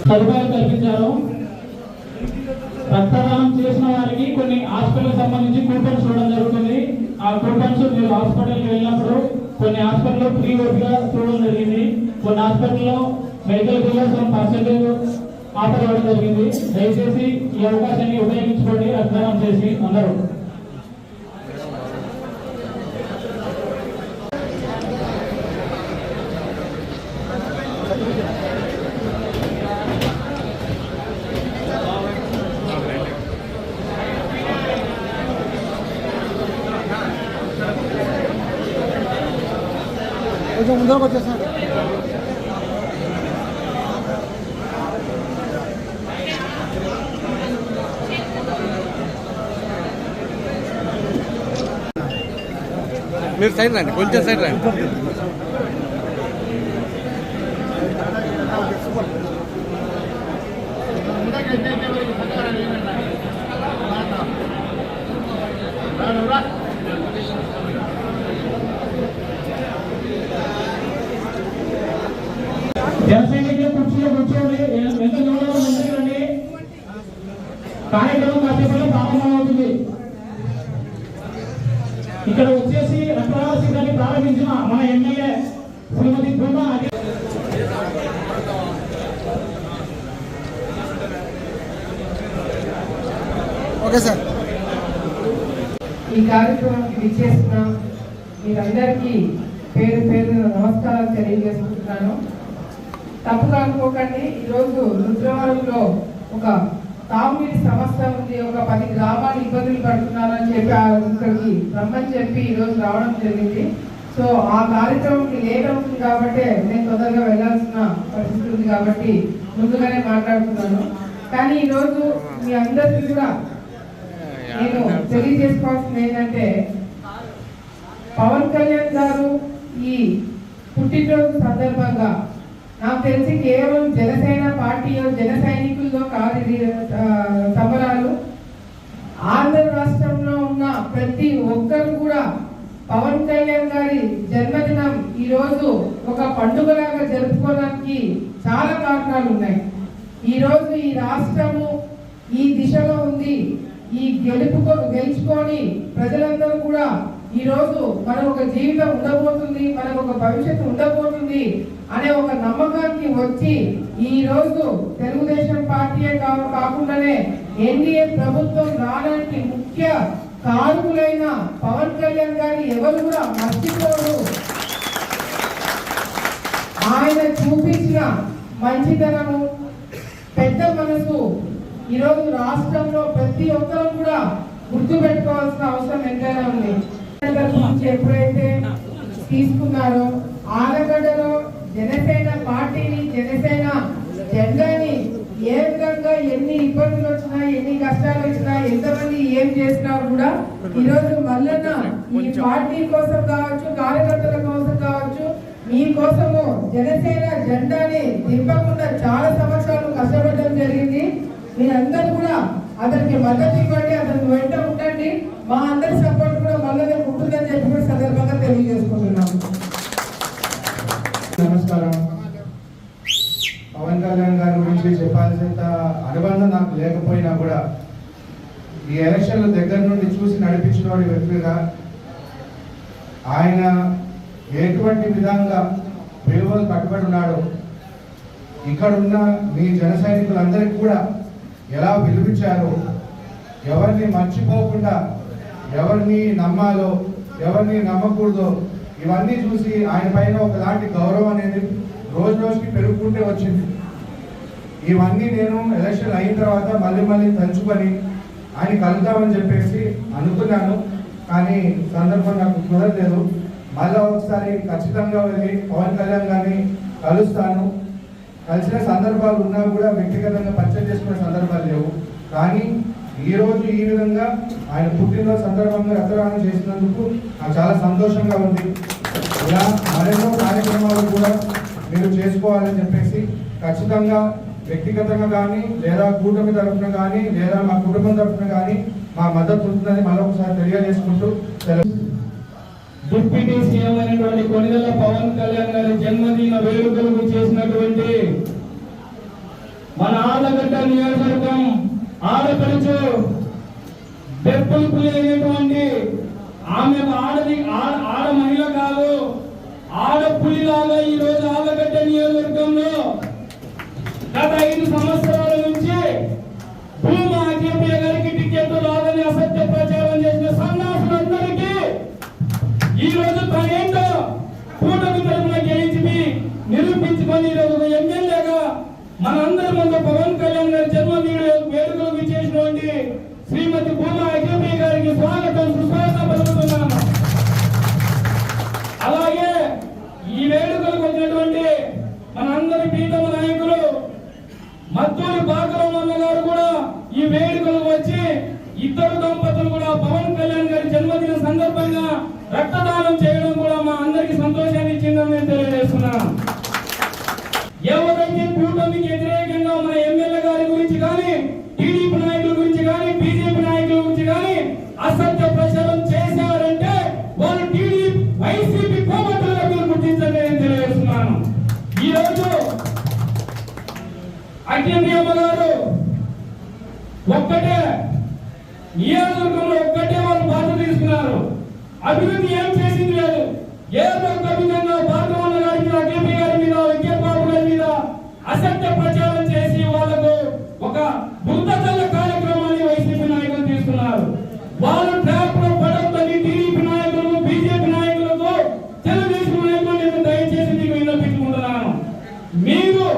సదుపాయాలు కల్పించారు. రక్తదానం చేసిన వారికి కొన్ని హాస్పిటల్ సంబంధించి కూపన్స్ చూడడం జరుగుతుంది. ఆ కూపన్స్ మీరు హాస్పిటల్కి వెళ్ళినప్పుడు కొన్ని హాస్పిటల్లో ఫ్రీ గా చూడడం జరిగింది. కొన్ని హాస్పిటల్లో మెడికల్ బిల్స్ పర్సెంటేజ్ ఆఫర్ ఇవ్వడం జరిగింది. దయచేసి ఈ అవకాశాన్ని ఉపయోగించుకోండి. రక్తదానం చేసి అందరూ కొంచెం ముందరకు వచ్చేసాను. మీరు సైడ్ రండి, కొంచెం సైడ్ రండి. జనసైనికులు కుర్చీలో కూర్చోండి. ఎంత దూరంలో ముందుకండి. కార్యక్రమం కాసేపట్లో ప్రారంభమవుతుంది. ఇక్కడ వచ్చేసి రక్తదాన శిబిరాన్ని ప్రారంభించిన మన MLA Shrimati Bhuma. Okay sir. ఈ కార్యక్రమానికి విచ్చేసిన మీరందరికీ పేరు పేరు నమస్కారాలు తెలియజేసుకుంటున్నాను. తప్పుగా అనుకోకండి, ఈరోజు రుద్రవరంలో ఒక తాగునీటి సమస్య ఉంది. ఒక 10 గ్రామాలు ఇబ్బందులు పడుతున్నారని చెప్పి ఇక్కడికి రమ్మని చెప్పి ఈరోజు రావడం జరిగింది. సో ఆ కార్యక్రమంకి లేట్ అవుతుంది కాబట్టి నేను తొందరగా వెళ్లాల్సిన పరిస్థితి ఉంది కాబట్టి ముందుగానే మాట్లాడుతున్నాను. కానీ ఈరోజు మీ అందరికీ కూడా నేను తెలియజేసుకోవాల్సింది ఏంటంటే, పవన్ కళ్యాణ్ గారు ఈ పుట్టినరోజు సందర్భంగా నాకు తెలిసి కేవలం జనసేన పార్టీ జన సైనికులతో కాదు సంబరాలు. ఆంధ్ర రాష్ట్రంలో ఉన్న ప్రతి ఒక్కరు కూడా పవన్ కళ్యాణ్ గారి జన్మదినం ఈ రోజు ఒక పండుగలాగా జరుపుకోవడానికి చాలా కారణాలు ఉన్నాయి. ఈ రోజు ఈ రాష్ట్రము ఈ దిశలో ఉంది. ఈ గెలుచుకొని ప్రజలందరూ కూడా ఈ రోజు మనకు ఒక జీవితం ఉండబోతుంది, మనకు ఒక భవిష్యత్తు ఉండబోతుంది అనే ఒక నమ్మకానికి వచ్చి ఈ రోజు తెలుగుదేశం పార్టీయే కాకుండానే ఎన్డీఏ ప్రభుత్వం రావడానికి ముఖ్య కారకులైన పవన్ కళ్యాణ్ గారి ఎవరు కూడా మర్చిపోరు. ఆయన చూపించిన మంచితనము, పెద్ద మనసు ఈరోజు రాష్ట్రంలో ప్రతి ఒక్కరూ కూడా గుర్తు పెట్టుకోవాల్సిన అవసరం ఎంతైనా ఉంది. ఎప్పుడైతే తీసుకున్నారో ఆలగడ్డలో జనసేన పార్టీని, జనసేన జెండాని ఏ విధంగా ఎన్ని ఇబ్బందులు వచ్చినా, ఎన్ని కష్టాలు వచ్చినా, ఎంతమంది ఏం చేసినా కూడా ఈరోజు మల్లన్న ఈ పార్టీ కోసం కావచ్చు, కార్యకర్తల కోసం కావచ్చు, మీకోసము జనసేన జెండాని దింపకుండా చాలా సంవత్సరాలు కష్టపడడం జరిగింది. మీరందరూ కూడా అతనికి మద్దతు ఇవ్వండి, అతనికి వెంట ఉండండి. మా అందరి సపోర్ట్ కూడా మళ్ళీ ఉంటుందని చెప్పి కూడా సందర్భంగా తెలియజేసుకుంటున్నాము. నమస్కారం. పవన్ కళ్యాణ్ గారి గురించి చెప్పాల్సినంత అనుబంధం నాకు లేకపోయినా కూడా ఈ ఎలక్షన్ల దగ్గర నుండి చూసి నడిపించిన వ్యక్తిగా ఆయన ఎటువంటి విధంగా విలువలు కట్టుబడి ఉన్నాడో ఇక్కడున్న మీ జన సైనికులందరికీ కూడా ఎలా విలువించారో, ఎవరిని మర్చిపోకుండా ఎవరిని నమ్మాలో ఎవరిని నమ్మకూడదో ఇవన్నీ చూసి ఆయన పైన ఒకలాంటి గౌరవం అనేది రోజు రోజుకి పెరుగుకుంటే వచ్చింది. ఇవన్నీ నేను ఎలక్షన్ అయిన తర్వాత మళ్ళీ తలుచుకొని ఆయన కలుద్దామని చెప్పేసి అనుకున్నాను. కానీ సందర్భం నాకు కుదరలేదు. మళ్ళీ ఒకసారి ఖచ్చితంగా వెళ్ళి పవన్ కళ్యాణ్ గారిని కలుస్తాను. కలిసిన సందర్భాలు ఉన్నా కూడా వ్యక్తిగతంగా పరిచయం చేసుకునే సందర్భాలు లేవు. కానీ ఈరోజు ఈ విధంగా ఆయన పుట్టినరోజు సందర్భంగా రక్తదానం చేసినందుకు నాకు చాలా సంతోషంగా ఉంది. ఇలా మరెన్నో కార్యక్రమాలు కూడా మీరు చేసుకోవాలని చెప్పేసి ఖచ్చితంగా వ్యక్తిగతంగా కానీ లేదా కూటమి తరఫున కానీ లేదా మా కుటుంబం తరఫున కానీ మా మద్దతు ఉంటుందని మరొకసారి తెలియజేసుకుంటూ డిప్యూటీ సీఎం అయినటువంటి కొణిదెల పవన్ కళ్యాణ్ గారి జన్మదిన వేడుకలకు చేసినటువంటి మన ఆలగడ్డ నియోజకవర్గం ఆడపడుచు డెప్పులు పులి అయినటువంటి ఆమె ఆడ మహిళ కాదు, ఆడపులిలాగా ఈ రోజు ఆలగడ్డ నియోజకవర్గంలో గత 5 సంవత్సరాల నుంచి భూమా అఖిలప్రియ గారికి టికెట్ రాదని అసత్య ప్రచారం చేసిన సన్నాసులందరికీ ఈ రోజు తనేంటో కూటమి తరఫున గెలిచి నిరూపించుకొని ఈ రోజు ఎమ్మెల్యేగా మనందరి ముందు పవన్ కళ్యాణ్ గారి జన్మదిన వేడుకలకు చేసినటువంటి శ్రీమతి భూమా అఖిలప్రియ గారికి స్వాగతం సుస్వాగతం పలుకుతున్నాను. అలాగే ఈ వేడుకలకు వచ్చినటువంటి మనందరి ప్రీతమ నాయకులు మత్తూరి బాకరమన్న గారు కూడా ఈ వేడుకలకు వచ్చి ఇద్దరు దంపతులు కూడా పవన్ కళ్యాణ్ గారి జన్మదిన సందర్భంగా రక్తదానం చేయడం కూడా మా అందరికి సంతోషాన్ని ఇచ్చిందని నేను తెలియజేస్తున్నాను. ఎవరైతే కూటమికి వ్యతిరేకంగా మన ఎమ్మెల్యే గారి గురించి కానీ, టీడీపీ నాయకుల గురించి కానీ, బీజేపీ నాయకుల గురించి కానీ అసత్య ప్రచారం చేశారంటే వాళ్ళు వైసీపీ కోమటులుగా మీరు గుర్తించండి నేను తెలియజేస్తున్నాను. ఈ రోజు అఖిలప్రియమ్మ గారు ఒక్కటే నియోజకవర్గంలో ఒక్కటే వాళ్ళు బాధ్యత తీసుకున్నారు. అభివృద్ధి ఏం చేసింది లేదు. ఏదో ఒక విధంగా భార్గవన్న గారి మీద, అఖిలప్రియ గారి మీద, వెంకటబాబు గారి మీద అసత్య ప్రచారం చేసి వాళ్లకు ఒక బుద్ధజల్ల కార్యక్రమాన్ని వైసీపీ నాయకులు తీసుకున్నారు. వాళ్ళు ట్రాప్ లో పడొద్దని టీడీపీ నాయకులకు, బీజేపీ నాయకులకు, తెలుగుదేశం నాయకులు నేను దయచేసి మీకు విన్నపించుకుంటున్నాను. మీరు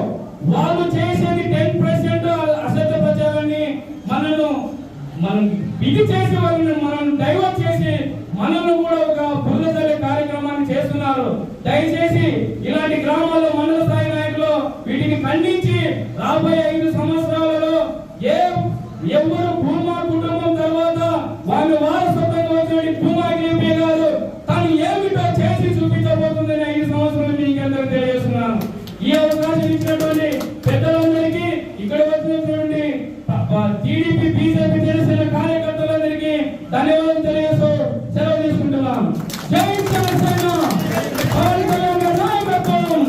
వాళ్ళు చేసేది 10% అసత్య ప్రచారాన్ని మనం ఇది చేసే వాళ్ళని మనం డైవర్ట్ చేసి మనల్ని కూడా ఒక బురదజల్లే కార్యక్రమాన్ని చేస్తున్నారు. దయచేసి ఇలాంటి గ్రామాల్లో మండల స్థాయి నాయకులు వీటిని ఖండించి రాబోయే 5 సంవత్సరాలలో ఎవరు భూమా కుటుంబం తర్వాత వాళ్ళు వారసత్వంగా వచ్చిన భూమా అఖిలప్రియ గారు తను ఏమిటో చేసి చూపించబోతుందని 5 సంవత్సరాలు మీకు అందరూ తెలియజేస్తున్నాను. ఈ అవకాశం ఇచ్చినటువంటి పెద్దలందరికీ, ఇక్కడ వచ్చినటువంటి టీడీపీ, బీజేపీ, జనసేన కార్యకర్తలందరికీ ధన్యవాదాలు తెలియజేస్తూ సెలవు తీసుకుంటున్నాను. జై జనసేన, పవన్ కళ్యాణ్ గారి నాయకత్వం,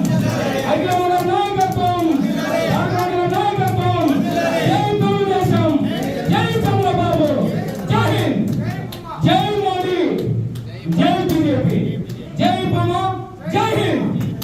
అఖిలమ్మ గారి నాయకత్వం, రాఘవన్ గారి నాయకత్వం, జై తెలుగుదేశం, జై చంద్రబాబు, జై హింద్, జై మోడీ, జై బీజేపీ, జై పవన్, జై హింద్.